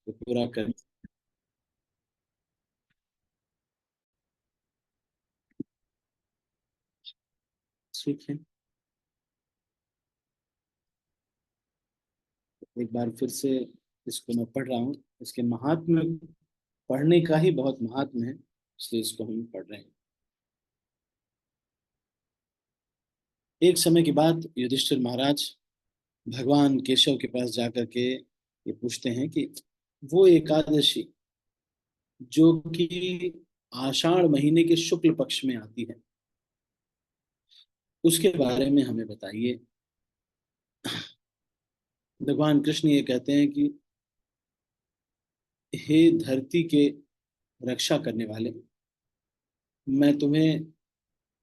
तो पूरा कर। ठीक है, एक बार फिर से इसको मैं पढ़ रहा हूँ। इसके महात्म्य, पढ़ने का ही बहुत महात्म्य है, इसलिए इसको हम पढ़ रहे हैं। एक समय की बात, युधिष्ठिर महाराज भगवान केशव के पास जाकर के ये पूछते हैं कि वो एकादशी जो कि आषाढ़ महीने के शुक्ल पक्ष में आती है, उसके बारे में हमें बताइए। भगवान कृष्ण ये कहते हैं कि हे धरती के रक्षा करने वाले, मैं तुम्हें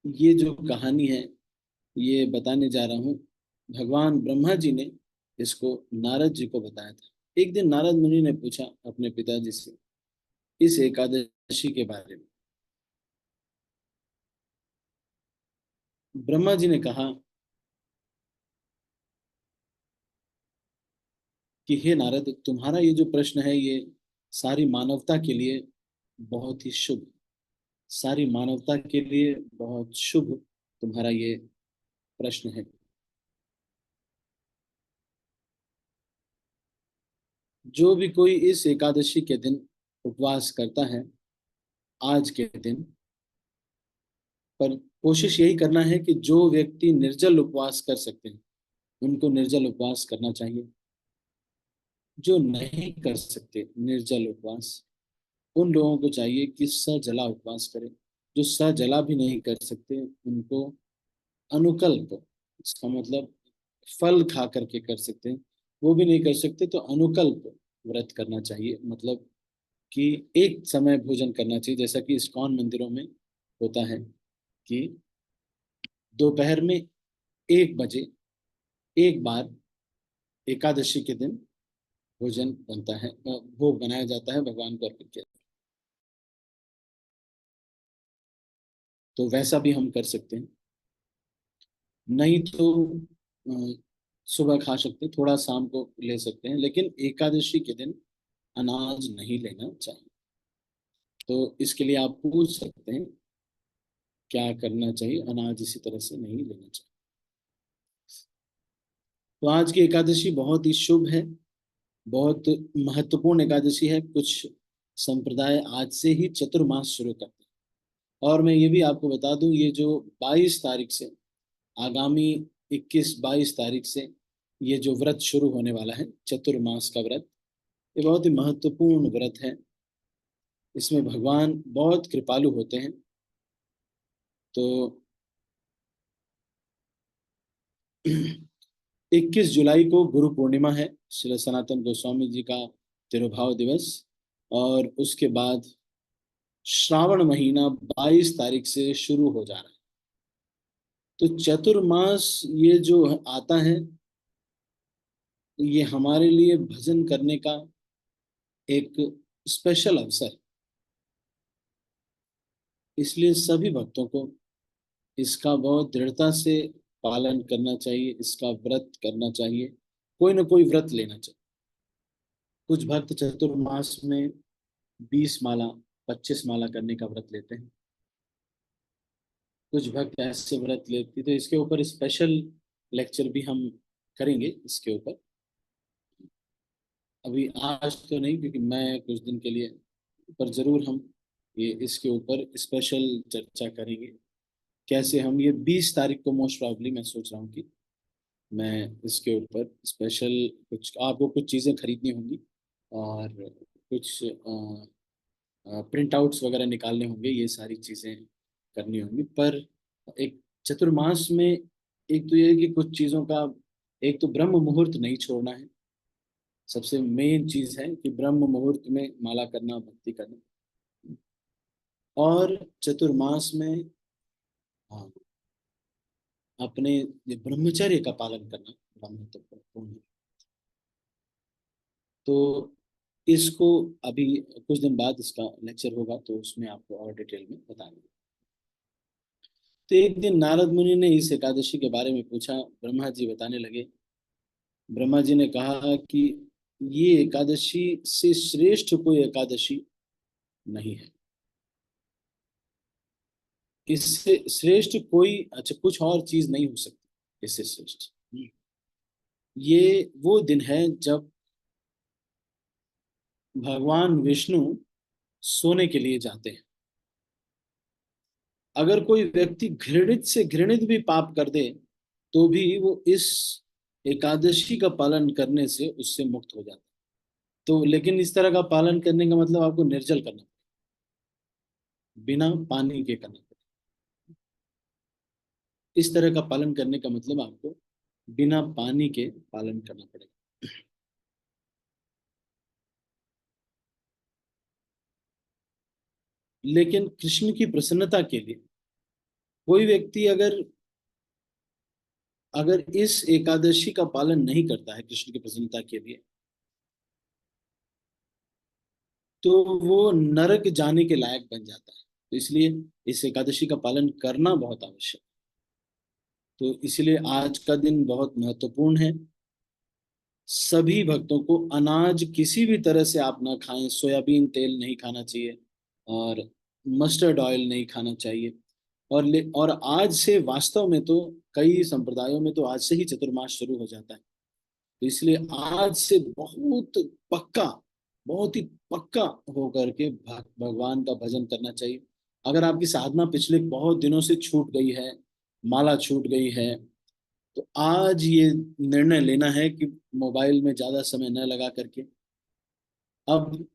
ये जो कहानी है ये बताने जा रहा हूँ। भगवान ब्रह्मा जी ने इसको नारद जी को बताया था। एक दिन नारद मुनि ने पूछा अपने पिताजी से इस एकादशी के बारे में। ब्रह्मा जी ने कहा कि हे नारद, तुम्हारा ये जो प्रश्न है ये सारी मानवता के लिए बहुत ही शुभ, सारी मानवता के लिए बहुत शुभ तुम्हारा ये प्रश्न है। जो भी कोई इस एकादशी के दिन उपवास करता है, आज के दिन, पर कोशिश यही करना है कि जो व्यक्ति निर्जल उपवास कर सकते हैं उनको निर्जल उपवास करना चाहिए। जो नहीं कर सकते निर्जल उपवास, उन लोगों को चाहिए कि सजला उपवास करें। जो सजला भी नहीं कर सकते उनको अनुकल्प, इसका मतलब फल खा करके कर सकते हैं, वो भी नहीं कर सकते तो अनुकल्प व्रत करना चाहिए। मतलब कि एक समय भोजन करना चाहिए, जैसा कि इस्कॉन मंदिरों में होता है कि दोपहर में 1 बजे एक बार एकादशी के दिन भोजन बनता है, भोग बनाया जाता है, भगवान को अर्पित किया। तो वैसा भी हम कर सकते हैं। नहीं तो अ, सुबह खा सकते हैं, थोड़ा शाम को ले सकते हैं, लेकिन एकादशी के दिन अनाज नहीं लेना चाहिए। तो इसके लिए आप पूछ सकते हैं क्या करना चाहिए। अनाज इसी तरह से नहीं लेना चाहिए। तो आज की एकादशी बहुत ही शुभ है, बहुत महत्वपूर्ण एकादशी है। कुछ संप्रदाय आज से ही चतुर्मास शुरू करते हैं। और मैं ये भी आपको बता दूं, ये जो 22 तारीख से, आगामी 21-22 तारीख से ये जो व्रत शुरू होने वाला है, चतुर्मास का व्रत, ये बहुत ही महत्वपूर्ण व्रत है। इसमें भगवान बहुत कृपालु होते हैं। तो 21 जुलाई को गुरु पूर्णिमा है, श्री सनातन गोस्वामी जी का तिरुभाव दिवस। और उसके बाद श्रावण महीना 22 तारीख से शुरू हो जा रहा है। तो चतुर्मास ये जो आता है, ये हमारे लिए भजन करने का एक स्पेशल अवसर। इसलिए सभी भक्तों को इसका बहुत दृढ़ता से पालन करना चाहिए, इसका व्रत करना चाहिए, कोई ना कोई व्रत लेना चाहिए। कुछ भक्त चतुर्मास में 20 माला, 25 माला करने का व्रत लेते हैं। कुछ भक्त ऐसे व्रत लेते, तो इसके ऊपर स्पेशल लेक्चर भी हम करेंगे इसके ऊपर। अभी आज तो नहीं, क्योंकि मैं कुछ दिन के लिए, पर जरूर हम ये इसके ऊपर स्पेशल चर्चा करेंगे। कैसे हम ये 20 तारीख को मोस्ट प्रॉब्ली मैं सोच रहा हूँ कि मैं इसके ऊपर स्पेशल, कुछ आपको कुछ चीज़ें खरीदनी होंगी और कुछ प्रिंट आउट्स वगैरह निकालने होंगे, ये सारी चीज़ें करनी होंगी। पर एक चतुर्मास में एक तो ये है कि कुछ चीज़ों का, एक तो ब्रह्म मुहूर्त नहीं छोड़ना है। सबसे मेन चीज़ है कि ब्रह्म मुहूर्त में माला करना, भक्ति करना। और चतुर्मास में हाँ, अपने ये ब्रह्मचर्य का पालन करना बड़ा महत्वपूर्ण है। तो इसको अभी कुछ दिन बाद इसका लेक्चर होगा, तो उसमें आपको और डिटेल में बताएंगे। तो एक दिन नारद मुनि ने इस एकादशी के बारे में पूछा। ब्रह्मा जी बताने लगे। ब्रह्मा जी ने कहा कि ये एकादशी से श्रेष्ठ कोई एकादशी नहीं है। इससे श्रेष्ठ कोई, अच्छा, कुछ और चीज नहीं हो सकती इससे श्रेष्ठ। ये वो दिन है जब भगवान विष्णु सोने के लिए जाते हैं। अगर कोई व्यक्ति घृणित से घृणित भी पाप कर दे तो भी वो इस एकादशी का पालन करने से उससे मुक्त हो जाता है। तो लेकिन इस तरह का पालन करने का मतलब आपको निर्जल करना, बिना पानी के करना पड़ेगा। इस तरह का पालन करने का मतलब आपको बिना पानी के पालन करना पड़ेगा। लेकिन कृष्ण की प्रसन्नता के लिए कोई व्यक्ति अगर अगर इस एकादशी का पालन नहीं करता है कृष्ण की प्रसन्नता के लिए, तो वो नरक जाने के लायक बन जाता है। तो इसलिए इस एकादशी का पालन करना बहुत आवश्यक है। तो इसलिए आज का दिन बहुत महत्वपूर्ण है। सभी भक्तों को अनाज किसी भी तरह से आप ना खाएं, सोयाबीन तेल नहीं खाना चाहिए, और मस्टर्ड ऑयल नहीं खाना चाहिए। और आज से वास्तव में तो कई संप्रदायों में तो आज से ही चतुर्मास शुरू हो जाता है। तो इसलिए आज से पक्का बहुत ही पक्का होकर के भगवान का भजन करना चाहिए। अगर आपकी साधना पिछले बहुत दिनों से छूट गई है, माला छूट गई है, तो आज ये निर्णय लेना है कि मोबाइल में ज्यादा समय न लगा करके अब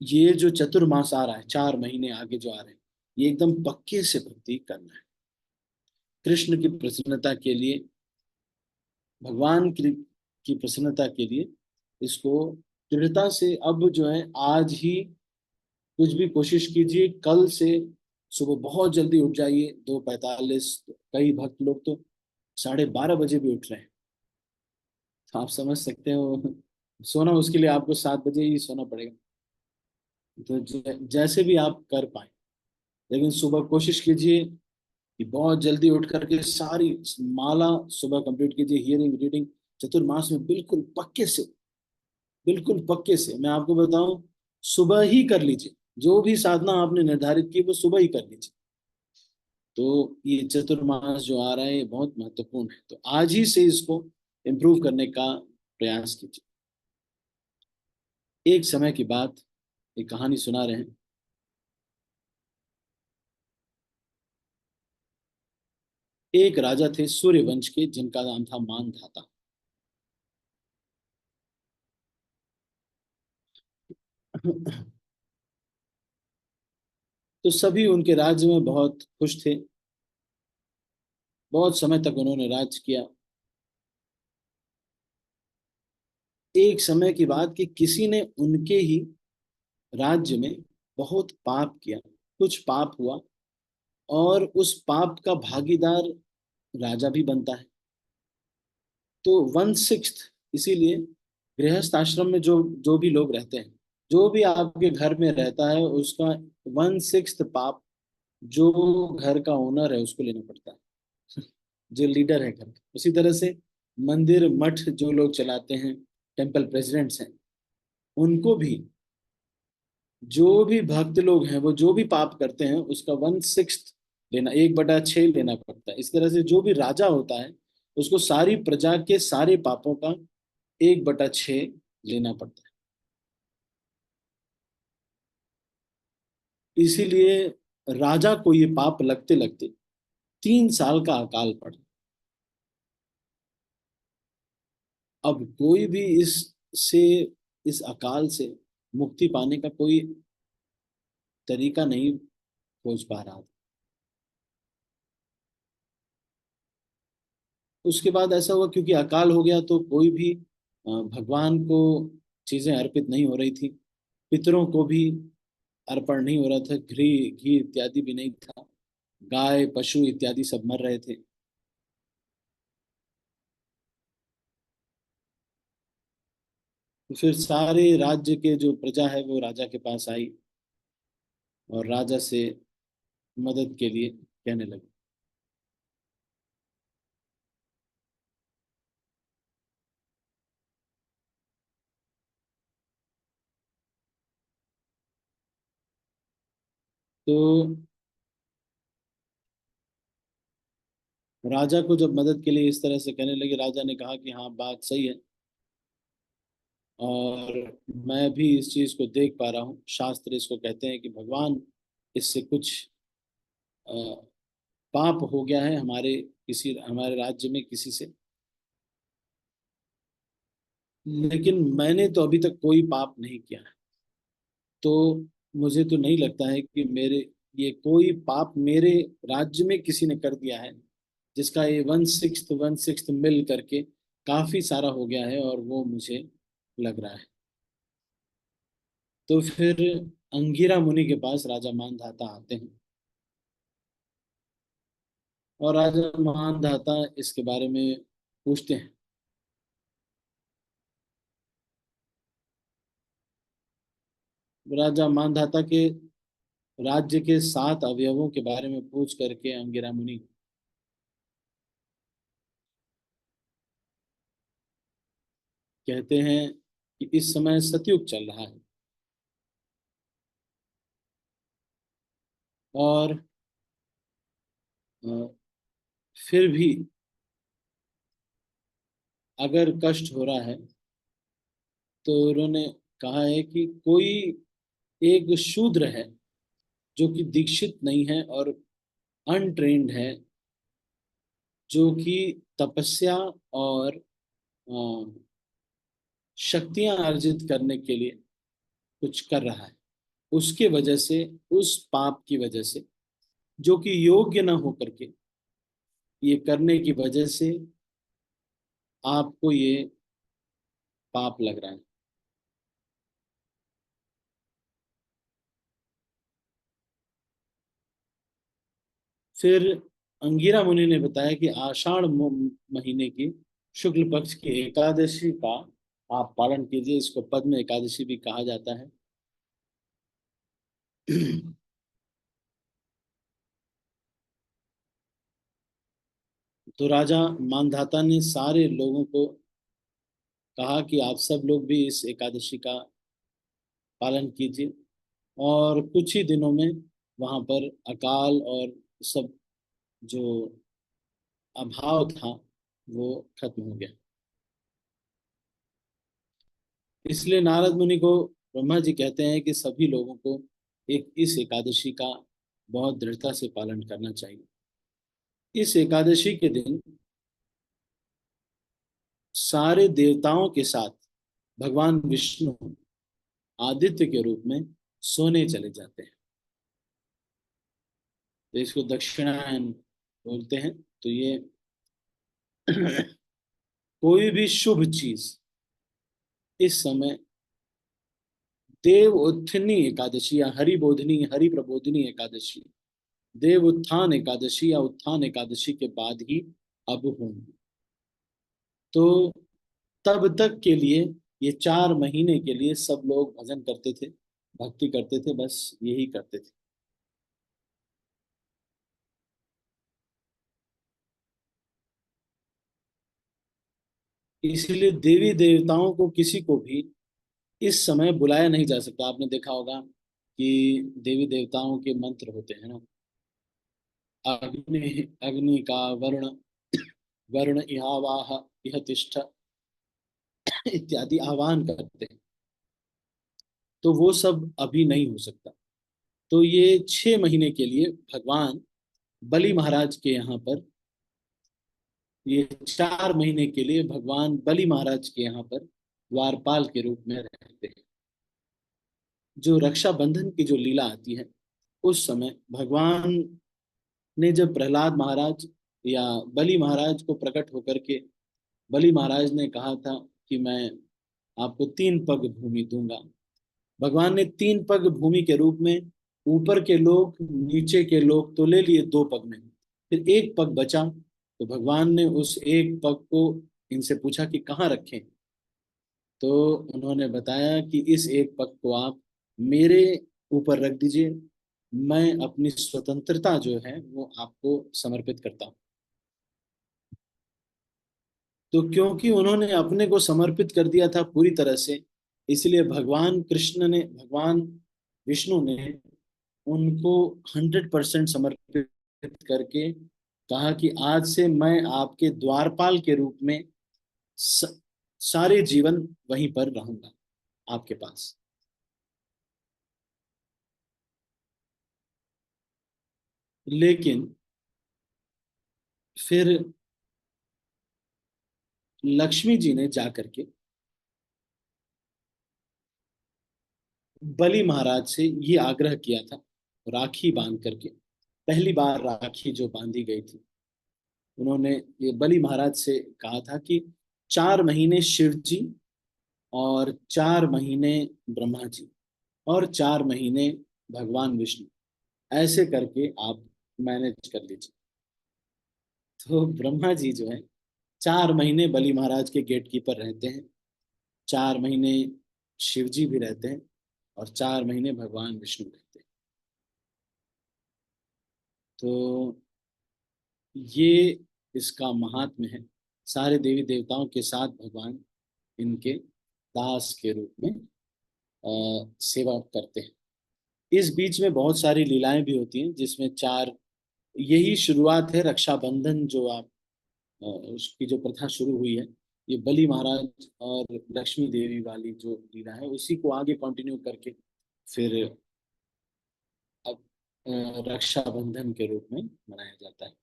ये जो चतुर्मास आ रहा है, 4 महीने आगे जो आ रहे हैं, ये एकदम पक्के से भक्ति करना है कृष्ण की प्रसन्नता के लिए, भगवान की प्रसन्नता के लिए। इसको दृढ़ता से अब जो है आज ही कुछ भी कोशिश कीजिए, कल से सुबह बहुत जल्दी उठ जाइए, 2:45। कई भक्त लोग तो 12:30 बजे भी उठ रहे हैं। तो आप समझ सकते हो, सोना उसके लिए आपको 7 बजे ही सोना पड़ेगा। तो जैसे भी आप कर पाए, लेकिन सुबह कोशिश कीजिए कि बहुत जल्दी उठ करके सारी माला सुबह कंप्लीट कीजिए, हियरिंग रीडिंग चतुर्मास में बिल्कुल पक्के से मैं आपको बताऊं, सुबह ही कर लीजिए। जो भी साधना आपने निर्धारित की वो सुबह ही कर लीजिए। तो ये चतुर्मास जो आ रहा है ये बहुत महत्वपूर्ण है, तो आज ही से इसको इम्प्रूव करने का प्रयास कीजिए। एक समय की बात, एक कहानी सुना रहे हैं। एक राजा थे सूर्यवंश के, जिनका नाम था मानधाता। तो सभी उनके राज्य में बहुत खुश थे। बहुत समय तक उन्होंने राज किया। एक समय की बात कि किसी ने उनके ही राज्य में बहुत पाप किया, कुछ पाप हुआ, और उस पाप का भागीदार राजा भी बनता है। तो 1/6, इसीलिए गृहस्थ आश्रम में जो जो भी लोग रहते हैं, जो भी आपके घर में रहता है, उसका 1/6 पाप जो घर का ओनर है उसको लेना पड़ता है, जो लीडर है घर का। उसी तरह से मंदिर मठ जो लोग चलाते हैं, टेम्पल प्रेसिडेंट्स हैं, उनको भी, जो भी भक्त लोग हैं, वो जो भी पाप करते हैं उसका 1/6 लेना, 1/6 लेना पड़ता है। इस तरह से जो भी राजा होता है उसको सारी प्रजा के सारे पापों का 1/6 लेना पड़ता है। इसीलिए राजा को ये पाप लगते लगते 3 साल का अकाल पड़ा। अब कोई भी से इस अकाल से मुक्ति पाने का कोई तरीका नहीं खोज पा रहा था। उसके बाद ऐसा हुआ, क्योंकि अकाल हो गया तो कोई भी भगवान को चीजें अर्पित नहीं हो रही थी, पितरों को भी अर्पण नहीं हो रहा था, घी घी इत्यादि भी नहीं था, गाय पशु इत्यादि सब मर रहे थे। तो फिर सारे राज्य के जो प्रजा है वो राजा के पास आई और राजा से मदद के लिए कहने लगी। तो राजा को जब मदद के लिए इस तरह से कहने लगे, राजा ने कहा कि हाँ, बात सही है, और मैं भी इस चीज को देख पा रहा हूँ। शास्त्र इसको कहते हैं कि भगवान, इससे कुछ अ, पाप हो गया है हमारे राज्य में किसी से, लेकिन मैंने तो अभी तक कोई पाप नहीं किया है। तो मुझे तो नहीं लगता है कि मेरे ये कोई पाप मेरे राज्य में किसी ने कर दिया है, जिसका ये वन सिक्स्थ मिल करके काफी सारा हो गया है, और वो मुझे लग रहा है। तो फिर अंगिरा मुनि के पास राजा मानधाता आते हैं, और राजा मानधाता इसके बारे में पूछते हैं। राजा मानधाता के राज्य के 7 अवयवों के बारे में पूछ करके अंगिरा मुनि कहते हैं कि इस समय सतयुग चल रहा है, और अ, फिर भी अगर कष्ट हो रहा है, तो उन्होंने कहा है कि कोई एक शूद्र है जो कि दीक्षित नहीं है और अनट्रेन्ड है, जो कि तपस्या और शक्तियां अर्जित करने के लिए कुछ कर रहा है। उसके वजह से, उस पाप की वजह से, जो कि योग्य न होकर के ये करने की वजह से आपको ये पाप लग रहा है। फिर अंगिरा मुनि ने बताया कि आषाढ़ महीने की शुक्ल पक्ष की एकादशी का आप पालन कीजिए। इसको पद्म एकादशी भी कहा जाता है। तो राजा मानधाता ने सारे लोगों को कहा कि आप सब लोग भी इस एकादशी का पालन कीजिए, और कुछ ही दिनों में वहां पर अकाल और सब जो अभाव था वो खत्म हो गया। इसलिए नारद मुनि को ब्रह्मा जी कहते हैं कि सभी लोगों को एक इस एकादशी का बहुत दृढ़ता से पालन करना चाहिए। इस एकादशी के दिन सारे देवताओं के साथ भगवान विष्णु आदित्य के रूप में सोने चले जाते हैं। तो इसको दक्षिणायन बोलते हैं। तो ये कोई भी शुभ चीज इस समय देव उत्थानी एकादशी या हरि प्रबोधिनी एकादशी, देव उत्थान एकादशी या उत्थान एकादशी के बाद ही अब होंगी। तो तब तक के लिए, ये 4 महीने के लिए सब लोग भजन करते थे, भक्ति करते थे, बस यही करते थे। इसीलिए देवी देवताओं को किसी को भी इस समय बुलाया नहीं जा सकता। आपने देखा होगा कि देवी देवताओं के मंत्र होते हैं ना, अग्नि अग्नि का वरुण, वरुण इहावाह इह तिष्ठ इत्यादि आह्वान करते हैं। तो वो सब अभी नहीं हो सकता। तो ये 6 महीने के लिए भगवान बलि महाराज के यहाँ पर, ये 4 महीने के लिए भगवान बलि महाराज के यहाँ पर द्वारपाल के रूप में रहते हैं। जो रक्षाबंधन की जो लीला आती है, उस समय भगवान ने जब प्रहलाद महाराज या बलि महाराज को प्रकट होकर के, बलि महाराज ने कहा था कि मैं आपको 3 पग भूमि दूंगा। भगवान ने 3 पग भूमि के रूप में ऊपर के लोग, नीचे के लोग तो ले लिए 2 पग में, फिर 1 पग बचा। तो भगवान ने उस 1 पग को इनसे पूछा कि कहाँ रखें। तो उन्होंने बताया कि इस 1 पग को आप मेरे ऊपर रख दीजिए, मैं अपनी स्वतंत्रता जो है वो आपको समर्पित करता हूँ। तो क्योंकि उन्होंने अपने को समर्पित कर दिया था पूरी तरह से, इसलिए भगवान विष्णु ने उनको 100% समर्पित करके कहा कि आज से मैं आपके द्वारपाल के रूप में स, सारे जीवन वहीं पर रहूंगा आपके पास। लेकिन फिर लक्ष्मी जी ने जाकर के बलि महाराज से ये आग्रह किया था, राखी बांध करके, पहली बार राखी जो बांधी गई थी, उन्होंने ये बलि महाराज से कहा था कि 4 महीने शिव जी और 4 महीने ब्रह्मा जी और 4 महीने भगवान विष्णु, ऐसे करके आप मैनेज कर लीजिए। तो ब्रह्मा जी जो है 4 महीने बलि महाराज के गेट कीपर रहते हैं, 4 महीने शिव जी भी रहते हैं और 4 महीने भगवान विष्णु रहते हैं। तो ये इसका महात्म्य है। सारे देवी देवताओं के साथ भगवान इनके दास के रूप में सेवा करते हैं। इस बीच में बहुत सारी लीलाएं भी होती हैं, जिसमें चार, यही शुरुआत है रक्षाबंधन जो आप उसकी जो प्रथा शुरू हुई है, ये बलि महाराज और लक्ष्मी देवी वाली जो लीला है उसी को आगे कंटिन्यू करके फिर अब रक्षाबंधन के रूप में मनाया जाता है।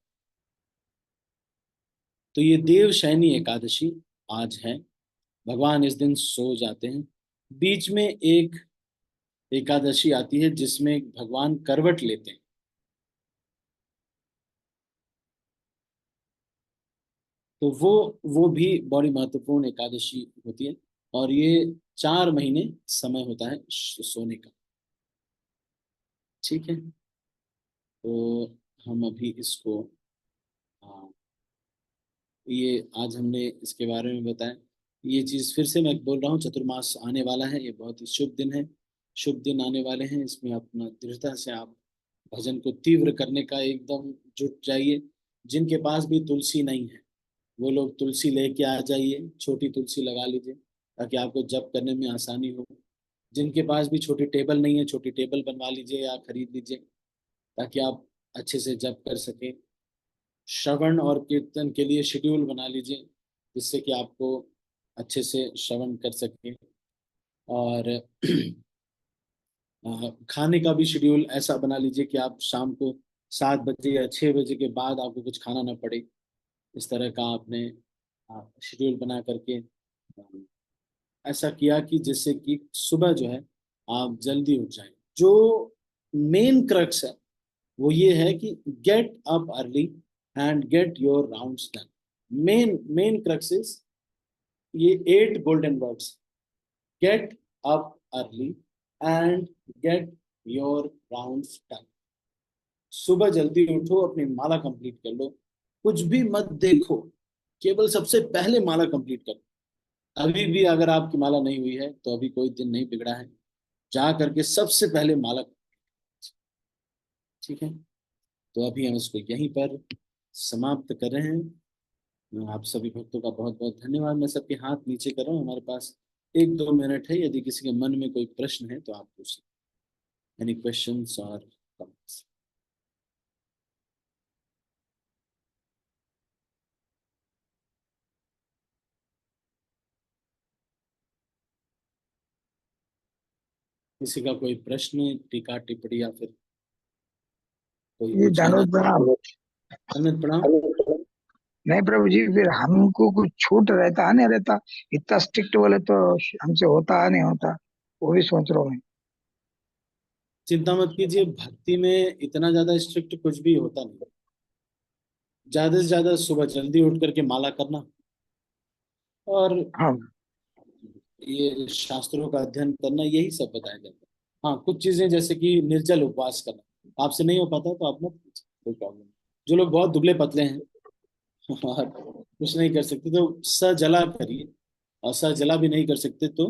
तो ये देवशयनी एकादशी आज है। भगवान इस दिन सो जाते हैं। बीच में एक एकादशी आती है जिसमें भगवान करवट लेते हैं। तो वो भी बड़ी महत्वपूर्ण एकादशी होती है। और ये 4 महीने समय होता है सोने का। ठीक है। तो हम अभी इसको ये आज हमने इसके बारे में बताया। ये चीज फिर से मैं बोल रहा हूँ, चतुर्मास आने वाला है, ये बहुत ही शुभ दिन है। शुभ दिन आने वाले हैं, इसमें अपना दृढ़ता से आप भजन को तीव्र करने का एकदम जुट जाइए। जिनके पास भी तुलसी नहीं है वो लोग तुलसी लेके आ जाइए, छोटी तुलसी लगा लीजिए ताकि आपको जप करने में आसानी हो। जिनके पास भी छोटी टेबल नहीं है, छोटी टेबल बनवा लीजिए या खरीद लीजिए ताकि आप अच्छे से जप कर सकें। श्रवण और कीर्तन के लिए शेड्यूल बना लीजिए जिससे कि आपको अच्छे से श्रवण कर सकें। और खाने का भी शेड्यूल ऐसा बना लीजिए कि आप शाम को 7 बजे या 6 बजे के बाद आपको कुछ खाना ना पड़े। इस तरह का आपने शेड्यूल बना करके ऐसा किया कि जिससे कि सुबह जो है आप जल्दी उठ जाएं। जो मेन क्रक्स है वो ये है कि get up early and get your rounds done. Main main crux is ये 8 golden words: get up early and get your rounds done. सुबह जल्दी उठो, अपनी माला कंप्लीट कर लो, कुछ भी मत देखो, केवल सबसे पहले माला कंप्लीट करो। अभी भी अगर आपकी माला नहीं हुई है तो अभी कोई दिन नहीं बिगड़ा है, जा करके सबसे पहले माला। ठीक है। तो अभी हम इसको यहीं पर समाप्त कर रहे हैं। आप सभी भक्तों का बहुत बहुत धन्यवाद। मैं सबके हाथ नीचे कर रहा हूँ। हमारे पास 1-2 मिनट है, यदि किसी के मन में कोई प्रश्न है तो आप पूछें। एनी क्वेश्चंस और कमेंट्स? किसी का कोई प्रश्न, टीका टिप्पणी या फिर कोई ये पूछना दानव चाहते? प्रणाम। अमित प्रणाम। नहीं प्रभु जी, फिर हमको कुछ छूट रहता नहीं रहता? इतना स्ट्रिक्ट बोले तो हमसे होता है नहीं होता, वो भी सोच रहा हूँ मैं। चिंता मत कीजिए, भक्ति में इतना ज्यादा स्ट्रिक्ट कुछ भी होता नहीं। ज्यादा से ज्यादा सुबह जल्दी उठ करके माला करना और हाँ। ये शास्त्रों का अध्ययन करना, यही सब बताया जाता है। हाँ, कुछ चीजें जैसे कि निर्जल उपवास करना आपसे नहीं हो पाता तो आप मत कीजिए, कोई प्रॉब्लम नहीं। जो लोग बहुत दुबले पतले हैं और कुछ नहीं कर सकते तो सजला करिए, और सजला भी नहीं कर सकते तो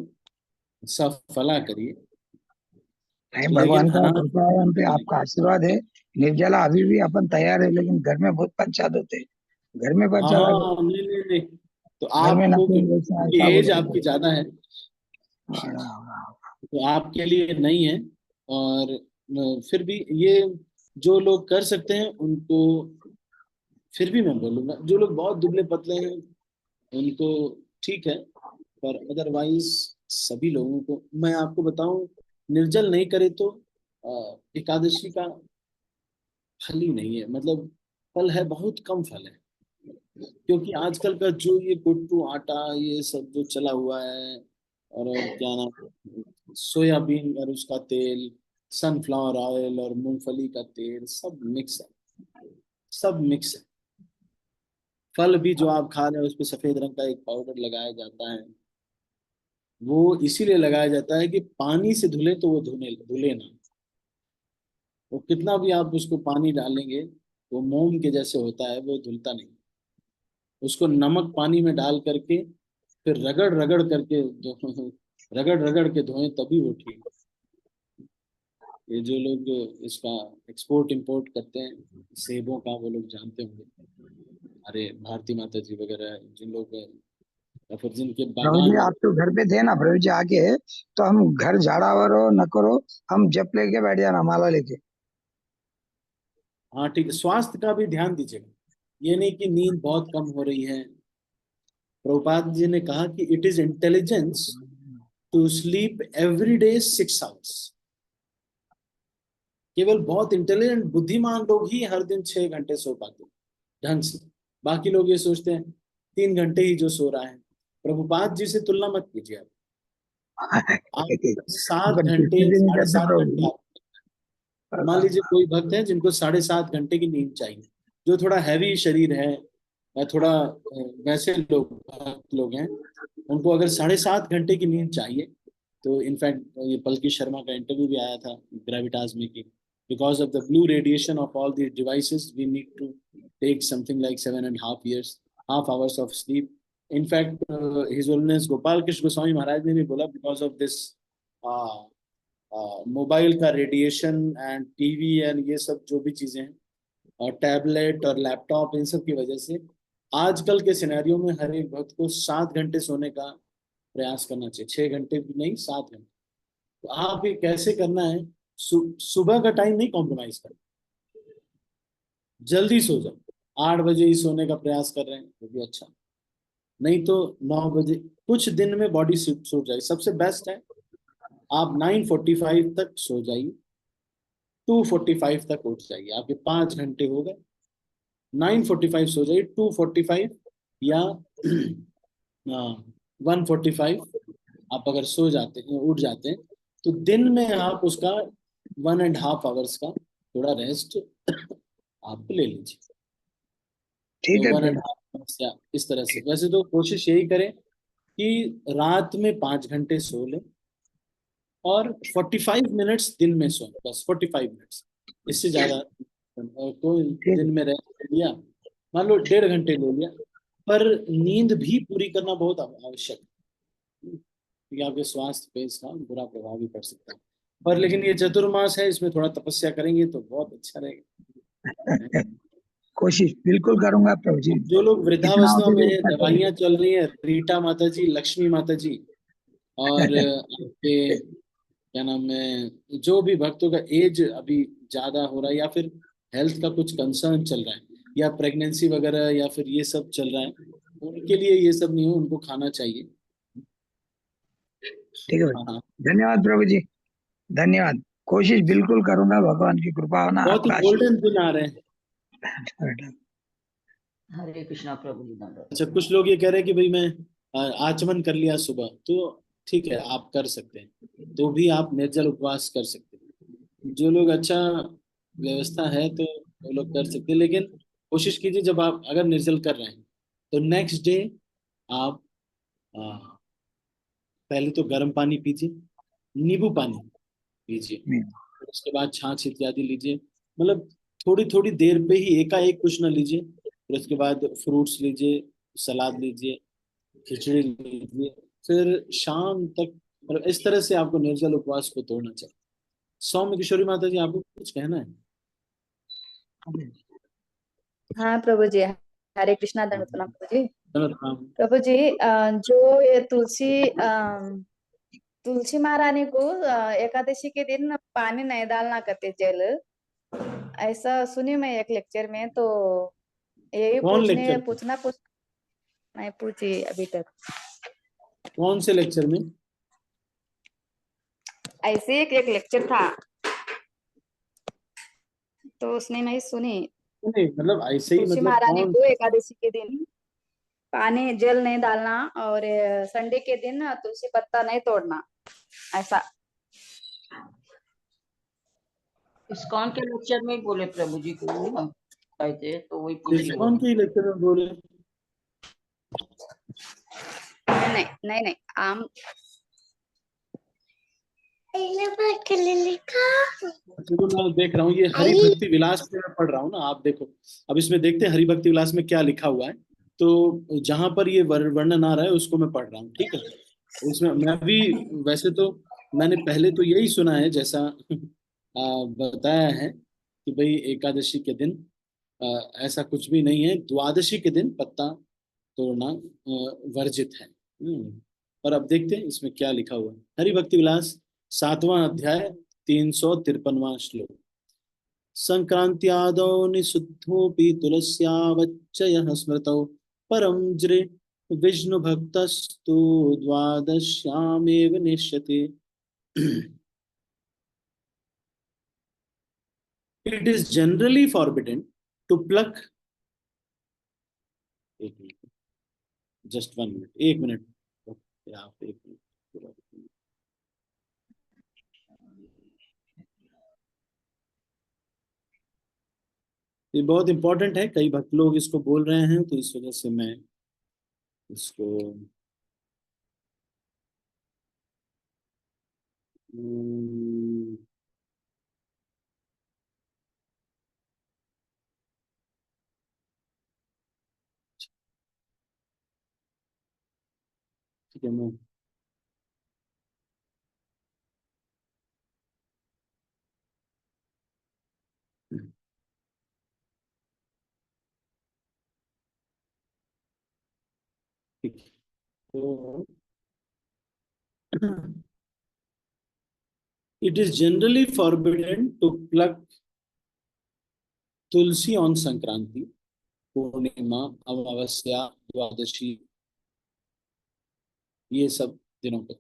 सफला करिए। नहीं, लेकिन भगवान का कृपा है हम पे, अनाज नहीं। आपका आशीर्वाद है। निर्जला अभी भी अपन तैयार है, लेकिन घर में बहुत पंचायत होते हैं। घर में हाँ पंचायत हाँ, नहीं नहीं नहीं। तो घर में आपको नफे वैसा क्योंकि ऐसा एज बोलते आपकी ज्यादा है हैं। तो आपके लिए नहीं है। और फिर भी ये जो लोग कर सकते हैं उनको, फिर भी मैं बोलूंगा जो लोग बहुत दुबले पतले हैं उनको ठीक है, पर अदरवाइज सभी लोगों को मैं आपको बताऊं, निर्जल नहीं करे तो एकादशी का फल ही नहीं है, मतलब फल है, बहुत कम फल है। क्योंकि आजकल का जो ये कुट्टू आटा ये सब जो चला हुआ है, और क्या नाम, सोयाबीन और उसका तेल, सनफ्लावर ऑयल और मूंगफली का तेल, सब मिक्स है, सब मिक्स है। फल भी जो आप खा रहे हैं उस पर सफेद रंग का एक पाउडर लगाया जाता है, वो इसीलिए लगाया जाता है कि पानी से धुले तो वो धुले धुले ना। वो कितना भी आप उसको पानी डालेंगे वो मोम के जैसे होता है, वो धुलता नहीं। उसको नमक पानी में डाल करके फिर रगड़ रगड़ करके रगड़ रगड़ के धोएं तभी वो ठीक। ये जो लोग इसका एक्सपोर्ट इंपोर्ट करते हैं सेबों का, वो लोग जानते होंगे। अरे भारती माता जी वगैरह जिन लोग, या फिर जिनके प्रभु जी बागान आप वगैरह। तो घर पे थे ना प्रभु जी आके, तो हम घर झाड़ा वरो न करो, हम जप लेके बैठ जाना माला लेके। हाँ ठीक है, स्वास्थ्य का भी ध्यान दीजिएगा। ये नहीं कि नींद बहुत कम हो रही है। प्रभुपाद जी ने कहा कि it is intelligence to sleep every day 6 hours. केवल बहुत इंटेलिजेंट बुद्धिमान लोग ही हर दिन 6 घंटे सो पाते हैं ढंग से। बाकी लोग ये सोचते हैं 3 घंटे ही जो सो रहा है। प्रभुपाद जी से तुलना मत कीजिए आप सात पर घंटे किसी भी नहीं साढ़े करते सात प्रभु घंटे जी। आप, मान लीजिए कोई भक्त है जिनको 7.5 घंटे की नींद चाहिए, जो थोड़ा हैवी शरीर है या थोड़ा वैसे लोग भक्त लोग हैं, उनको अगर 7.5 घंटे की नींद चाहिए, तो इनफैक्ट ये पलकी शर्मा का इंटरव्यू भी आया था ग्रेविटास में कि because of the blue radiation of all the devices we need to take something like 7.5 years, half hours of sleep. In fact his holiness Gopal Krishna Goswami Maharaj ने भी बोला बिकॉज ऑफ दिस मोबाइल का रेडिएशन एंड टीवी एंड ये सब जो भी चीजें हैं, और टैबलेट और लैपटॉप, इन सब की वजह से आजकल के सिनेरियो में हर एक भक्त को 7 घंटे सोने का प्रयास करना चाहिए, 6 घंटे भी नहीं, 7 घंटे। तो आप ये कैसे करना है, सुबह का टाइम नहीं कॉम्प्रोमाइज करना, जल्दी सो जाओ। 8 बजे ही सोने का प्रयास कर रहे हैं वो भी अच्छा, नहीं तो 9 बजे। कुछ दिन में बॉडी सो जाए, सबसे बेस्ट है आप 9:45 तक सो जाइए, 2:45 तक उठ जाइए, आपके 5 घंटे हो गए। 9:45 सो जाइए, 2:45 या 1:45 आप अगर सो जाते हैं उठ जाते हैं, तो दिन में आप उसका 1.5 आवर्स का थोड़ा रेस्ट आप ले लीजिए। तो ठीक है one and Prabhu. Half hours या इस तरह से, वैसे तो कोशिश यही करें कि रात में 5 घंटे सो लें और 45 मिनट्स दिन में सोएं, बस 45 मिनट्स, इससे ज्यादा। कोई ठीक दिन में रेस्ट लिया, मान लो 1.5 घंटे ले लिया, पर नींद भी पूरी करना बहुत आवश्यक है, क्योंकि आपके स्वास्थ्य पे इसका बुरा प्रभाव भी पड़ सकता है। पर लेकिन ये चतुर्मास है, इसमें थोड़ा तपस्या करेंगे तो बहुत अच्छा रहेगा। है। कोशिश बिल्कुल करूंगा प्रभु जी। जो लोग इतना हो वृद्धावस्था में सके हैं, इतना दवाइयाँ चल रही हैं, रीटा माता जी, लक्ष्मी माता जी, और करूंगा। आपके क्या नाम है, जो भी भक्तों का एज अभी ज्यादा हो रहा है या फिर हेल्थ का कुछ कंसर्न चल रहा है या प्रेगनेंसी वगैरह या फिर ये सब चल रहा है, उनके लिए ये सब नहीं हो, उनको खाना चाहिए। ठीक है भाई। हाँ, धन्यवाद प्रभु जी। धन्यवाद। कोशिश बिल्कुल करूंगा, भगवान की कृपा होना, बहुत ही आपका गोल्डन दिन आ रहे हैं। आशीर्वाद। हरे कृष्णा प्रभु जी दंडवत। अच्छा, कुछ लोग ये कह रहे हैं कि भाई मैं आचमन कर लिया सुबह, तो ठीक है आप कर सकते हैं, तो भी आप निर्जल उपवास कर सकते हैं। जो लोग अच्छा व्यवस्था है तो वो लोग कर सकते हैं, लेकिन कोशिश कीजिए जब आप अगर निर्जल कर रहे हैं तो नेक्स्ट डे आप आ, पहले तो गर्म पानी पीजिए, नींबू पानी लीजिए, उसके बाद छाछ इत्यादि लीजिए, मतलब थोड़ी थोड़ी देर पे ही एकाएक कुछ ना लीजिए, फिर उसके बाद फ्रूट्स लीजिए, सलाद लीजिए, खिचड़ी लीजिए, फिर शाम तक, मतलब इस तरह से आपको निर्जल उपवास को तोड़ना चाहिए। सौम्य किशोरी माता जी, आपको कुछ कहना है? हाँ प्रभु जी, हरे कृष्णा हाँ, दंड प्रणाम प्रभु जी। चलो, हाँ। प्रभु जी जो ये तुलसी तुलसी महारानी को एकादशी के दिन पानी नहीं डालना कहते जल, ऐसा सुनी मैं एक लेक्चर में। तो यही कौन लेक्चर? पूछ नहीं पूछी अभी तक। कौन से लेक्चर में? ऐसे एक लेक्चर था, तो उसने नहीं सुनी। नहीं मतलब ऐसे ही, तुलसी मतलब महारानी कौन? को एकादशी के दिन पानी जल नहीं डालना, और संडे के दिन तुलसी पत्ता नहीं तोड़ना, ऐसा। इस्कॉन के लेक्चर में ही बोले प्रभु जी को हम आए थे, तो वही पूछ रही कौन हूँ। के लेक्चर में बोले? नहीं नहीं नहीं, आम चलो मैं देख रहा हूँ, ये हरि भक्ति विलास में मैं पढ़ रहा हूँ ना, आप देखो। अब इसमें देखते हैं हरि भक्ति विलास में क्या लिखा हुआ है। तो जहां पर ये वर्णन आ रहा है उसको मैं पढ़ रहा हूँ, ठीक है। इसमें मैं भी, वैसे तो मैंने पहले तो यही सुना है जैसा बताया है कि भाई एकादशी के दिन ऐसा कुछ भी नहीं है, द्वादशी के दिन पत्ता तोड़ना वर्जित है। और अब देखते हैं इसमें क्या लिखा हुआ है। हरि भक्ति विलास 7वां अध्याय 353वां श्लोक। संक्रांत्यादौ निषिद्धोऽपि तुलस्यावच्चयः स्मृतौ परं जृ विष्णुभक्तस्तु द्वादश्यामेव निश्यते। It is generally forbidden to pluck, एक मिनट, जस्ट 1 मिनट, 1 मिनट, आप 1 मिनट। ये बहुत इंपॉर्टेंट है, कई भक्त लोग इसको बोल रहे हैं, तो इस वजह से मैं इसको ठीक है मैं ठीक है। तो it is generally forbidden to pluck tulsi on Sankranti, Purnima, Amavasya, Dwadashi, ये सब दिनों पर,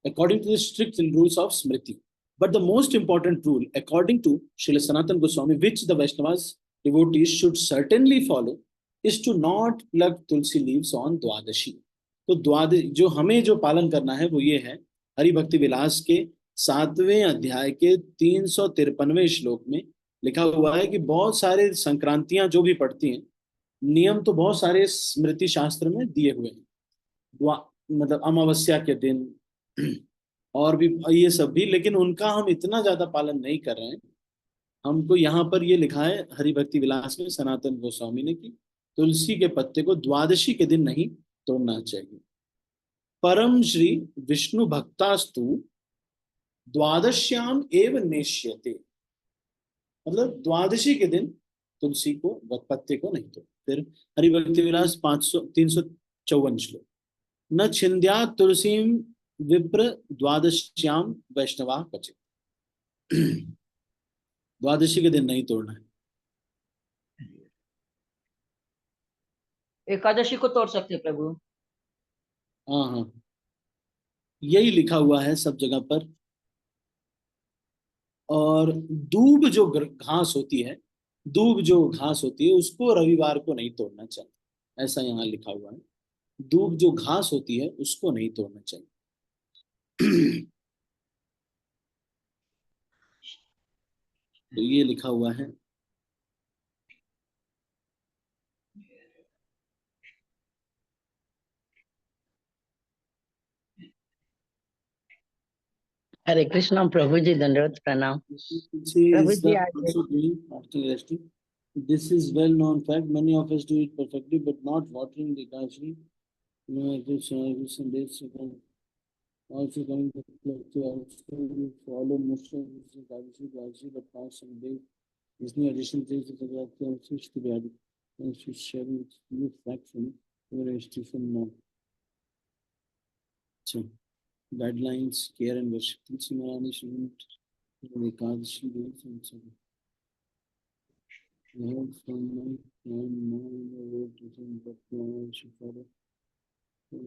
according to the strict rules of Smriti. But the most important rule, according to Srila Sanatana Goswami, which the Vaishnavas devotees should certainly follow, is to not pluck tulsi leaves on द्वादशी। तो जो हमें जो पालन करना है वो ये है, हरि भक्ति विलास के 7वें अध्याय के 353वें श्लोक में लिखा हुआ है कि बहुत सारे संक्रांतियां जो भी पड़ती हैं, नियम तो बहुत सारे स्मृति शास्त्र में दिए हुए हैं। मतलब अमावस्या के दिन और भी ये सब भी, लेकिन उनका हम इतना ज्यादा पालन नहीं कर रहे हैं। हमको यहाँ पर ये लिखा है हरि भक्ति विलास में सनातन गोस्वामी ने कि तुलसी के पत्ते को द्वादशी के दिन नहीं तोड़ना चाहिए। परम श्री विष्णु भक्तास्तु द्वादश्याम एव नेष्यते, मतलब द्वादशी के दिन तुलसी को पत्ते को नहीं तोड़। फिर हरि भक्ति विलास 354 श्लोक। न छिंद्या तुलसी विप्र द्वादश्याम वैष्णवा क्वचित। द्वादशी के दिन नहीं तोड़ना है। एकादशी को तोड़ सकते प्रभु? हाँ हाँ, यही लिखा हुआ है सब जगह पर। और दूब जो घास होती है, दूब जो घास होती है उसको रविवार को नहीं तोड़ना चाहिए, ऐसा यहाँ लिखा हुआ है। दूब जो घास होती है उसको नहीं तोड़ना चाहिए। तो ये लिखा हुआ है। हरे कृष्णा प्रभु जी, दंडवत प्रणाम। प्रभु जी आज This is well known fact. Many of us do it perfectly, but not watering the Kashi. Also coming to also follow most of this Kashi, but past some days. This new addition is the switch to be added. And she's sharing with you fraction. Where is Stephen now? guidelines, care and worship. Tulsi Maharani shouldn't Ekadashi days and so on. I heard from my mom the word doesn't, but now I should follow. So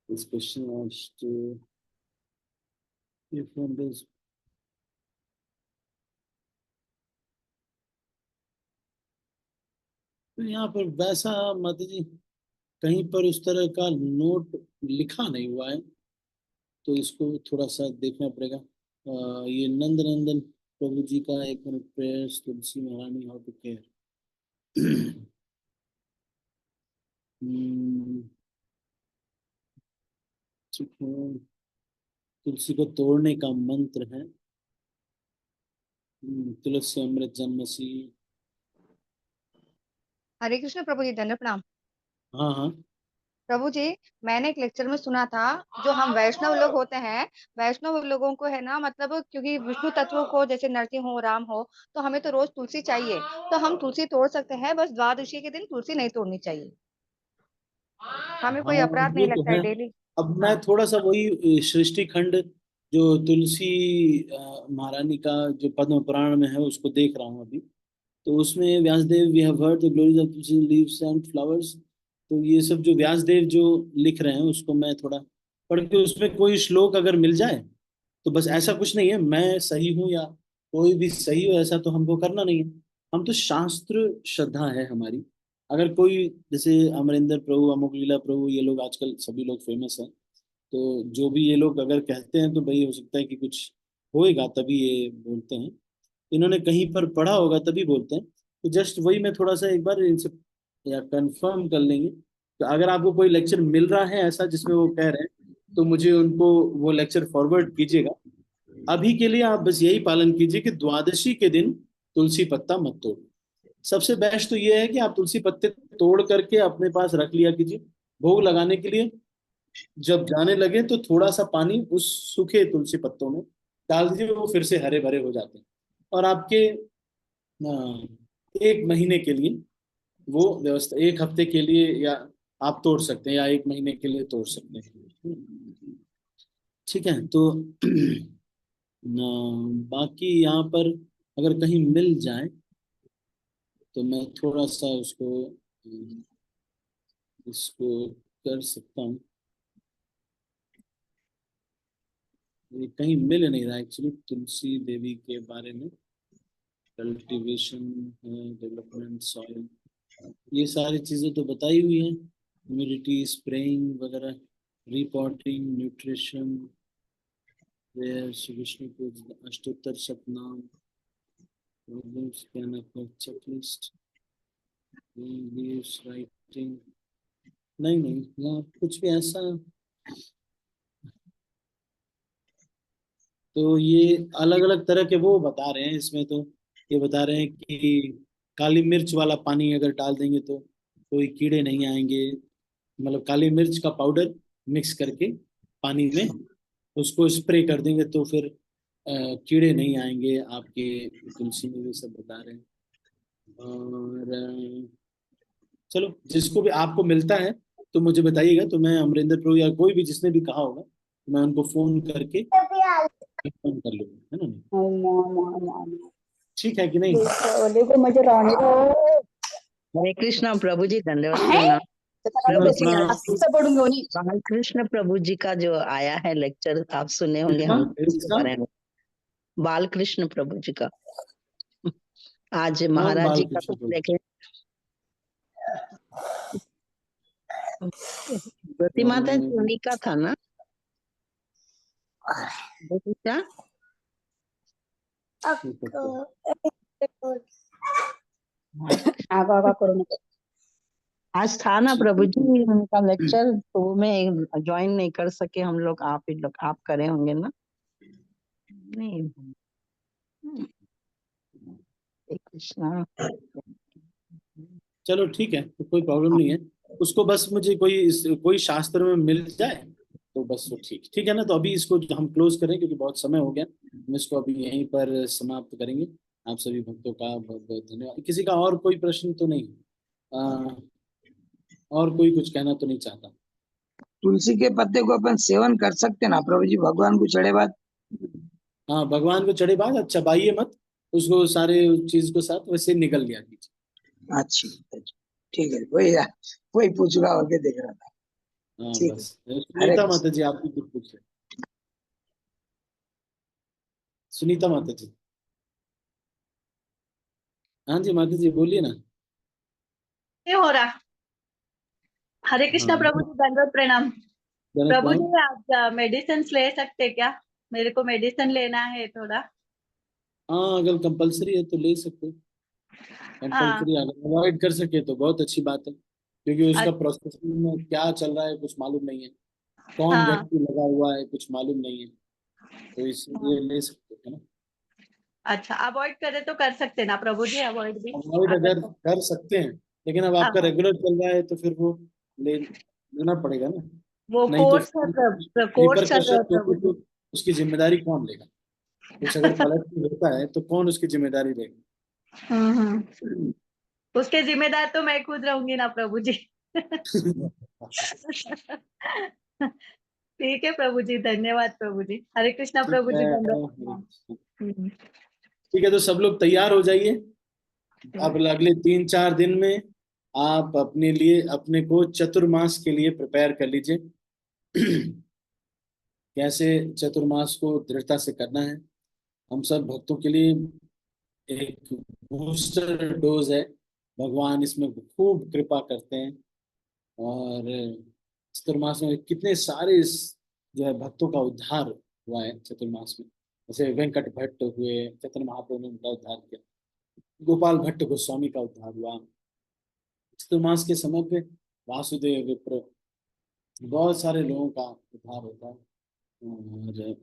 this question asked if one does तो यहाँ पर वैसा माता जी कहीं पर उस तरह का नोट लिखा नहीं हुआ है, तो इसको थोड़ा सा देखना पड़ेगा। ये नंद नंदन प्रभु जी का एक मिनट प्रेयर्स तुलसी महारानी हाउ टू केयर। तुलसी को तोड़ने का मंत्र है तुलसी अमृत जन्मसी। हरे कृष्ण प्रभु जी, धन्य प्रणाम। हाँ हाँ प्रभु जी, मैंने एक लेक्चर में सुना था, जो हम वैष्णव लोग होते हैं, वैष्णव लोगों को है ना, मतलब क्योंकि विष्णु तत्व को जैसे नरसिंह हो, राम हो, तो हमें तो रोज तुलसी चाहिए। तो हम तुलसी तोड़ सकते हैं, बस द्वादशी के दिन तुलसी नहीं तोड़नी चाहिए। हमें कोई हाँ, अपराध वो नहीं तो लगता है है। डेली। अब मैं थोड़ा सा वही सृष्टि खंड जो तुलसी महारानी का जो पद्म पुराण में है उसको देख रहा हूँ अभी। तो उसमें Vyasadev we have heard the glories of tulsi leaves and flowers, तो ये सब जो व्यासदेव जो लिख रहे हैं उसको मैं थोड़ा पढ़ के उसमें कोई श्लोक अगर मिल जाए तो बस। ऐसा कुछ नहीं है मैं सही हूँ या कोई भी सही हो, ऐसा तो हमको करना नहीं है। हम तो शास्त्र श्रद्धा है हमारी। अगर कोई जैसे अमरिंदर प्रभु, अमुक लीला प्रभु, ये लोग आजकल सभी लोग फेमस हैं, तो जो भी ये लोग अगर कहते हैं तो भाई हो सकता है कि कुछ होएगा तभी ये बोलते हैं। इन्होंने कहीं पर पढ़ा होगा तभी बोलते हैं। तो जस्ट वही मैं थोड़ा सा एक बार इनसे या कंफर्म कर लेंगे। तो अगर आपको कोई लेक्चर मिल रहा है ऐसा जिसमें वो कह रहे हैं तो मुझे उनको वो लेक्चर फॉरवर्ड कीजिएगा। अभी के लिए आप बस यही पालन कीजिए कि द्वादशी के दिन तुलसी पत्ता मत तोड़ो। सबसे बेस्ट तो ये है कि आप तुलसी पत्ते तोड़ करके अपने पास रख लिया कीजिए भोग लगाने के लिए। जब जाने लगे तो थोड़ा सा पानी उस सूखे तुलसी पत्तों में डाल दीजिए, वो फिर से हरे भरे हो जाते हैं। और आपके 1 महीने के लिए वो व्यवस्था, 1 हफ्ते के लिए या आप तोड़ सकते हैं या 1 महीने के लिए तोड़ सकते हैं। ठीक है। तो बाकी यहाँ पर अगर कहीं मिल जाए तो मैं थोड़ा सा उसको इसको कर सकता हूँ। ये कहीं मिल नहीं रहा एक्चुअली तुलसी देवी के बारे में। कल्टीवेशन है, डेवलपमेंट, सॉइल, ये सारी चीजें तो बताई हुई हैं। ह्यूमिडिटी, स्प्रेइंग वगैरह, रिपोर्टिंग, न्यूट्रिशन, श्री विष्णु को अष्टोत्तर शतनाम, चेकलिस्ट, राइटिंग। नहीं नहीं, यहाँ कुछ भी ऐसा। तो ये अलग अलग तरह के वो बता रहे हैं इसमें। तो ये बता रहे हैं कि काली मिर्च वाला पानी अगर डाल देंगे तो कोई कीड़े नहीं आएंगे। मतलब काली मिर्च का पाउडर मिक्स करके पानी में उसको स्प्रे कर देंगे तो फिर कीड़े नहीं आएंगे आपके तुलसी में। ये सब बता रहे हैं। और चलो जिसको भी आपको मिलता है तो मुझे बताइएगा, तो मैं अमरिंदर प्रभु या कोई भी जिसने भी कहा होगा तो मैं उनको फोन करके फोन कर लूंगा, है ना? ठीक है कि नहीं? हरे कृष्णा प्रभु जी, धन्यवाद प्रणाम। प्रभु जी, बालकृष्ण प्रभु जी का जो आया है लेक्चर आप सुने होंगे हम इसके बारे में। बालकृष्ण प्रभु जी का आज महाराज जी का कुछ देखे। प्रति माता जी का था ना क्या? आगा करो आज था ना प्रभु जी उनका लेक्चर, तो मैं ज्वाइन नहीं कर सके हम लोग, आप करे होंगे ना? नहीं। हरे कृष्णा। चलो ठीक है, तो कोई प्रॉब्लम नहीं है। उसको बस मुझे कोई शास्त्र में मिल जाए तो बस वो ठीक है ना। तो अभी इसको हम क्लोज करें क्योंकि बहुत समय हो गया। हम इसको अभी यहीं पर समाप्त करेंगे। आप सभी भक्तों का बहुत बहुत धन्यवाद। किसी का और कोई प्रश्न तो नहीं? और कोई कुछ कहना तो नहीं चाहता? तुलसी के पत्ते को अपन सेवन कर सकते ना प्रभु जी, भगवान को चढ़े बाद? हाँ, भगवान को चढ़े बाद अच्छा चबाइए मत उसको, सारे चीज को साथ वैसे निकल लिया कीजिए। अच्छी, ठीक है, वही पूछ रहा होके देख रहा था। हाँ ठीक है, बस। हरे सुनीता कृष्ण। माता जी आपकी कुछ पूछ रहे? सुनीता माता जी। हाँ जी माता जी बोलिए ना। नहीं हो रहा। हरे कृष्णा हाँ प्रभु जी, दंडवत प्रणाम। जनक प्रभु भाई। जी आप मेडिसिन ले सकते क्या? मेरे को मेडिसिन लेना है थोड़ा। हाँ अगर कंपलसरी है तो ले सकते। हाँ। कंपलसरी अगर अवॉइड कर सके तो बहुत अच्छी बात है, क्योंकि उसका अच्छा। प्रोसेसिंग में क्या चल रहा है कुछ मालूम नहीं है, कौन हाँ। व्यक्ति लगा हुआ है कुछ मालूम नहीं है, तो हाँ। इसलिए ले सकते हैं ना। अच्छा, अवॉइड करे तो कर सकते ना प्रभु जी, अवॉइड भी अवॉइड अगर अगर तो। कर सकते हैं, लेकिन अब आपका हाँ, रेगुलर चल रहा है तो फिर वो लेना पड़ेगा ना। वो नहीं तो कोर्स है, कोर्स चल रहा है रिपरकशन प्रभु होगी जी। तो उसकी जिम्मेदारी कौन लेगा? कुछ अगर पलट के होता है तो कौन उसकी जिम्मेदारी लेगा? हम्म। उसके जिम्मेदार तो मैं खुद रहूंगी ना प्रभु जी। ठीक है प्रभु जी, धन्यवाद प्रभु जी। हरे कृष्णा ठीक प्रभु है। जी, दंडवत प्रणाम। हम्म। ठीक है, तो सब लोग तैयार हो जाइए। अब अगले 3-4 दिन में आप अपने लिए अपने को चतुर्मास के लिए प्रिपेयर कर लीजिए। कैसे चतुर्मास को दृढ़ता से करना है। हम सब भक्तों के लिए एक बूस्टर डोज है। भगवान इसमें खूब कृपा करते हैं। और चतुर्मास में कितने सारे जो है भक्तों का उद्धार हुआ है चतुर्मास में। जैसे वेंकट भट्ट हुए, चैतन्य महाप्रभु ने उनका उद्धार किया। गोपाल भट्ट गोस्वामी का उद्धार हुआ चतुर्मास के समय पे। वासुदेव विप्र, बहुत सारे लोगों का उद्धार होता है। और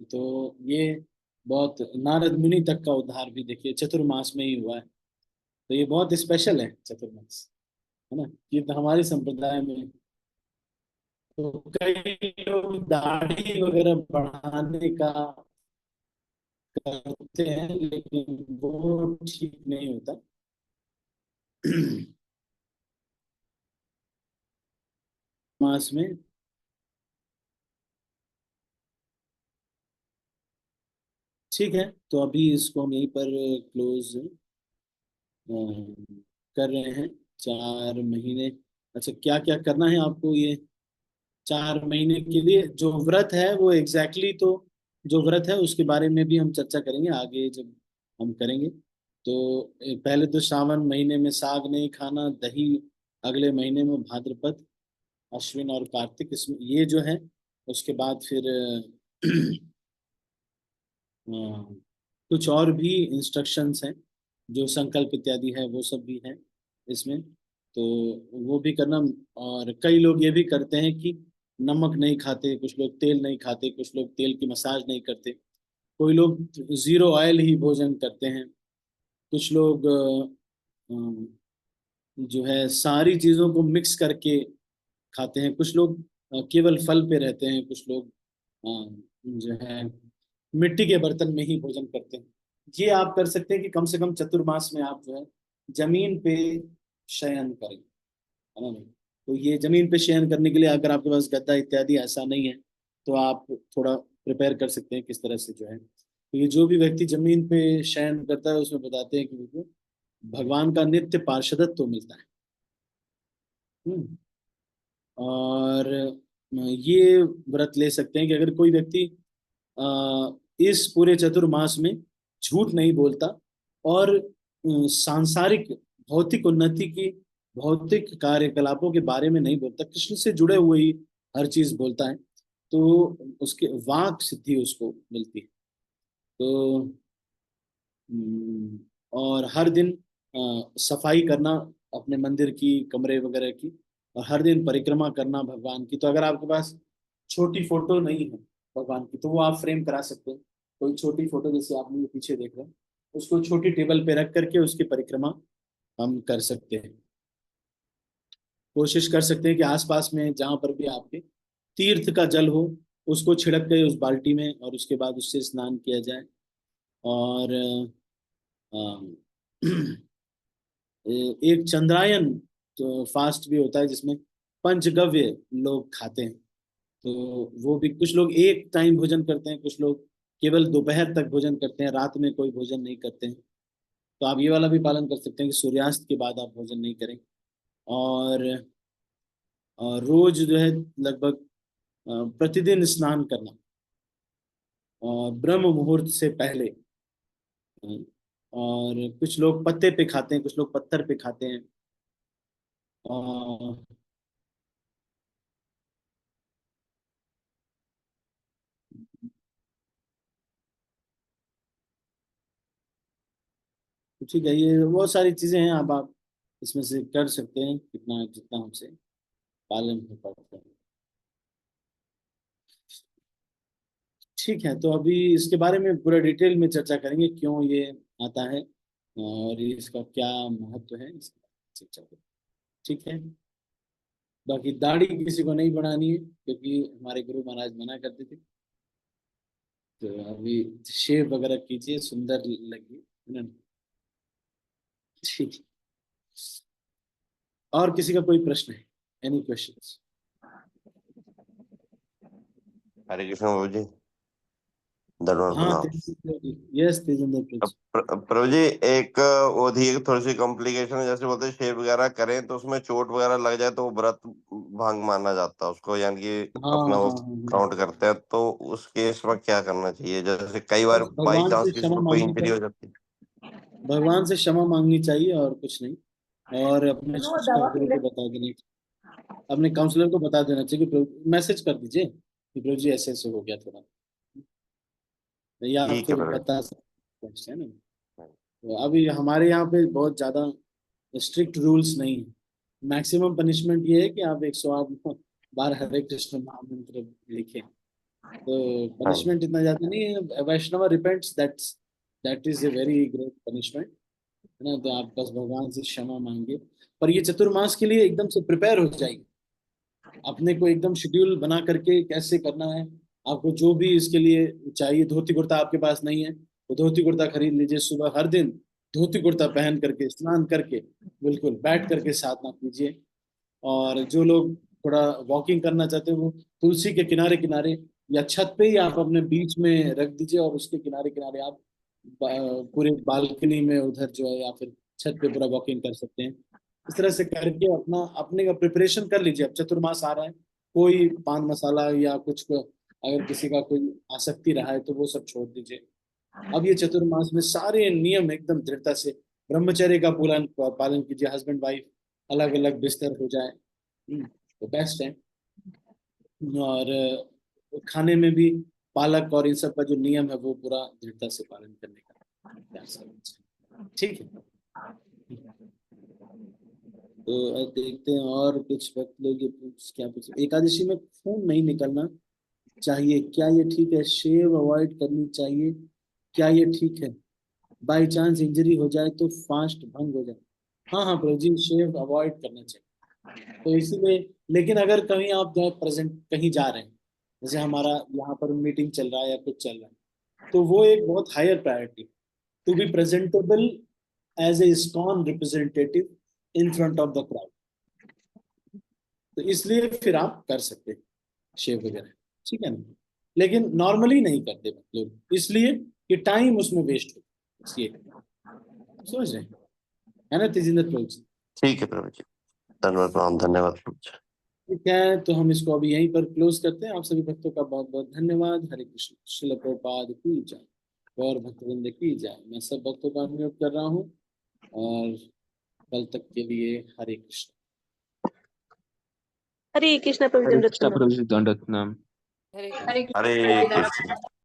तो ये बहुत, नारद मुनि तक का उद्धार भी देखिए चतुर्मास में ही हुआ है। तो ये बहुत स्पेशल है चतुर्मास, है ना। ये तो हमारे संप्रदाय में तो कई लोग दाढ़ी वगैरह बढ़ाने का करते हैं, लेकिन वो ठीक नहीं होता। मास में ठीक है, तो अभी इसको हम यहीं पर क्लोज कर रहे हैं। 4 महीने। अच्छा, क्या क्या करना है आपको ये 4 महीने के लिए जो व्रत है वो एग्जैक्टली तो जो व्रत है उसके बारे में भी हम चर्चा करेंगे आगे जब हम करेंगे। तो पहले तो श्रावण महीने में साग नहीं खाना, दही। अगले महीने में भाद्रपद, अश्विन और कार्तिक, इसमें ये जो है। उसके बाद फिर कुछ और भी इंस्ट्रक्शंस हैं, जो संकल्प इत्यादि है वो सब भी है इसमें। तो वो भी करना। और कई लोग ये भी करते हैं कि नमक नहीं खाते, कुछ लोग तेल नहीं खाते, कुछ लोग तेल की मसाज नहीं करते, कोई लोग जीरो ऑयल ही भोजन करते हैं, कुछ लोग जो है सारी चीज़ों को मिक्स करके खाते हैं, कुछ लोग केवल फल पे रहते हैं, कुछ लोग जो है मिट्टी के बर्तन में ही भोजन करते हैं। ये आप कर सकते हैं कि कम से कम चतुर्मास में आप जो है जमीन पे शयन करें, है ना। तो ये जमीन पे शयन करने के लिए अगर आपके पास गद्दा इत्यादि ऐसा नहीं है तो आप थोड़ा प्रिपेयर कर सकते हैं किस तरह से जो है। तो ये जो भी व्यक्ति जमीन पे शयन करता है उसमें बताते हैं कि उनको भगवान का नित्य पार्षदत्व तो मिलता है। हम्म। और ये व्रत ले सकते हैं कि अगर कोई व्यक्ति इस पूरे चतुर्मास में झूठ नहीं बोलता और सांसारिक भौतिक उन्नति की, भौतिक कार्यकलापों के बारे में नहीं बोलता, कृष्ण से जुड़े हुए ही हर चीज बोलता है, तो उसके वाक सिद्धि उसको मिलती है। तो और हर दिन सफाई करना अपने मंदिर की, कमरे वगैरह की, और हर दिन परिक्रमा करना भगवान की। तो अगर आपके पास छोटी फोटो नहीं है भगवान की तो वो आप फ्रेम करा सकते हैं। कोई छोटी फोटो जैसे आप मेरे पीछे देख रहे हैं, उसको छोटी टेबल पे रख करके उसकी परिक्रमा हम कर सकते हैं। कोशिश कर सकते हैं कि आसपास में जहां पर भी आपके तीर्थ का जल हो उसको छिड़क के उस बाल्टी में, और उसके बाद उससे स्नान किया जाए। और एक चंद्रायन तो फास्ट भी होता है जिसमें पंचगव्य लोग खाते हैं। तो वो भी, कुछ लोग एक टाइम भोजन करते हैं, कुछ लोग केवल दोपहर तक भोजन करते हैं, रात में कोई भोजन नहीं करते हैं। तो आप ये वाला भी पालन कर सकते हैं कि सूर्यास्त के बाद आप भोजन नहीं करें। और रोज जो है लगभग प्रतिदिन स्नान करना, और ब्रह्म मुहूर्त से पहले। और कुछ लोग पत्ते पे खाते हैं, कुछ लोग पत्थर पे खाते हैं। और ठीक है, ये बहुत सारी चीजें हैं। अब आप इसमें से कर सकते हैं कितना जितना हमसे पालन हो पाता है। ठीक है, तो अभी इसके बारे में पूरा डिटेल में चर्चा करेंगे, क्यों ये आता है और इसका क्या महत्व है, इसके बारे में चर्चा करेंगे। ठीक है, बाकी दाढ़ी किसी को नहीं बढ़ानी है क्योंकि हमारे गुरु महाराज मना करते थे। तो अभी शेव वगैरह कीजिए, सुंदर लगिए, है ना। ठीक है। और किसी का कोई प्रश्न है? Any questions? हरे कृष्ण प्रभु जी, धन्यवाद हाँ, प्रणाम। Yes Tejendra please. प्रभु जी, एक वो थी, एक थोड़ी सी कॉम्प्लिकेशन है, जैसे बोलते हैं शेव वगैरह करें तो उसमें चोट वगैरह लग जाए तो वो व्रत भंग माना जाता है उसको, यानी कि हाँ अपना वो हाँ हाँ। काउंट करते हैं। तो उस केस में क्या करना चाहिए? जैसे कई बार बस बाई भगवान चांस से किसी क्षमा को कोई मांगनी इंजरी हो चाहिए, जाती है। भगवान से क्षमा मांगनी चाहिए और कुछ नहीं। और अपने वो दवा गुरु पी ले। को बता देना, अपने काउंसलर को बता देना चाहिए कि मैसेज कर दीजिए कि प्रभु जी ऐसे ऐसे हो गया थोड़ा, या ठीक है फिर प्रभु बता सकते हैं ना। तो अभी हमारे यहाँ पे बहुत ज्यादा स्ट्रिक्ट रूल्स नहीं है। मैक्सिमम पनिशमेंट ये है कि आप 108 बार हरे कृष्ण महामंत्र लिखें। तो हाँ। पनिशमेंट इतना ज्यादा नहीं है। Vaishnava repents, that is a very great punishment, है ना। तो आप बस भगवान से क्षमा मांगे। पर ये चतुर्मास के लिए एकदम से प्रिपेयर हो जाइए, अपने को एकदम शेड्यूल बना करके कैसे करना है। आपको जो भी इसके लिए चाहिए, धोती कुर्ता आपके पास नहीं है तो धोती कुर्ता खरीद लीजिए। सुबह हर दिन धोती कुर्ता पहन करके स्नान करके बिल्कुल बैठ करके साधना कीजिए। और जो लोग थोड़ा वॉकिंग करना चाहते हैं वो तुलसी के किनारे किनारे या छत पे ही आप अपने बीच में रख दीजिए, और उसके किनारे किनारे आप पूरे बालकनी में उधर जो है या फिर छत पे पूरा वॉकिंग कर सकते हैं। इस तरह से करके अपना अपने का प्रिपरेशन कर लीजिए। अब चतुर्मास आ रहा है, कोई पान मसाला या कुछ को अगर किसी का कोई आसक्ति रहा है तो वो सब छोड़ दीजिए। अब ये चतुर्मास में सारे नियम एकदम दृढ़ता से, ब्रह्मचर्य का पालन पालन कीजिए। हस्बैंड वाइफ अलग अलग बिस्तर हो जाए, तो बेस्ट है। और खाने में भी पालक और इन सब का जो नियम है वो पूरा दृढ़ता से पालन करने का प्रयास करना चाहिए। ठीक है, तो अब देखते हैं और कुछ वक्त लोग क्या पूछ, एकादशी में खून नहीं निकलना चाहिए, क्या ये ठीक है? शेव अवॉइड करनी चाहिए, क्या ये ठीक है? बाई चांस इंजरी हो जाए तो फास्ट भंग हो जाए। हाँ हाँ प्रभु जी, शेव अवॉइड करना चाहिए। तो इसीलिए, लेकिन अगर कहीं आप जो प्रेजेंट कहीं जा रहे हैं, जैसे हमारा यहाँ पर मीटिंग चल रहा है या कुछ चल रहा है, तो वो एक बहुत higher priority to be presentable as a ISKCON representative in front of the crowd. तो इसलिए फिर आप कर सकते हैं शेव वगैरह, ठीक है ना। लेकिन नॉर्मली नहीं करते लोग, इसलिए कि टाइम उसमें वेस्ट हो, इसलिए। समझ रहे हैं, है ना तेजिंदर प्रभु जी? ठीक है प्रभु जी, धन्यवाद प्रणाम, धन्यवाद प्रभु जी। ठीक है, तो हम इसको अभी यहीं पर क्लोज करते हैं। आप सभी भक्तों का बहुत बहुत धन्यवाद। हरे कृष्ण। श्रील प्रभुपाद की जय, गौर भक्तवृंद की जय। मैं सब भक्तों का अनुरोध कर रहा हूँ, और कल तक के लिए हरे कृष्ण। हरे कृष्ण प्रभु जी, कृष्ण प्रभु जी, दंडवत प्रणाम। हरे हरे कृष्ण।